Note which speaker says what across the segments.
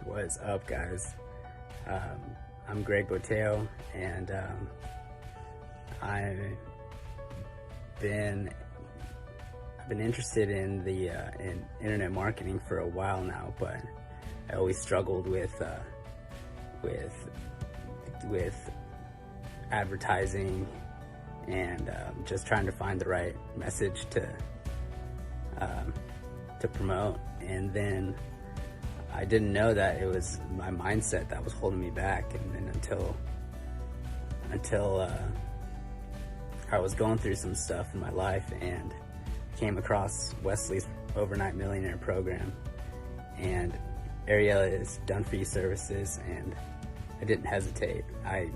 Speaker 1: What's up, guys? I'm Greg Boteo, and I've been interested in the in internet marketing for a while now, but I always struggled with advertising and just trying to find the right message to promote. And then I didn't know that it was my mindset that was holding me back. And then until I was going through some stuff in my life and came across Wesley's Overnight Millionaire program, and Ariella is done-for-you services, and I didn't hesitate. I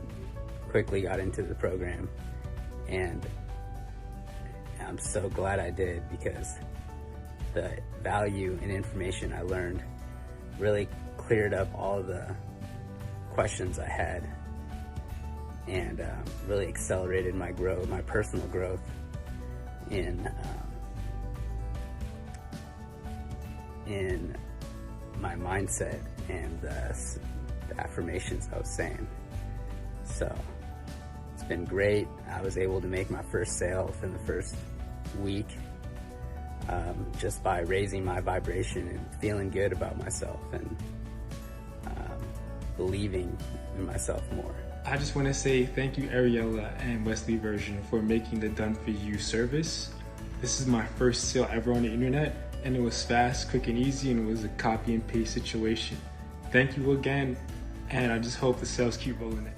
Speaker 1: quickly got into the program, and I'm so glad I did, because the value and information I learned really cleared up all the questions I had, and really accelerated my growth, my personal growth in my mindset and the affirmations I was saying. So it's been great. I was able to make my first sale within the first week, just by raising my vibration and feeling good about myself and believing in myself more.
Speaker 2: I just want to say thank you, Ariella and Wesley Version, for making the Done For You service. This is my first sale ever on the internet, and it was fast, quick, and easy, and it was a copy and paste situation. Thank you again, and I just hope the sales keep rolling in.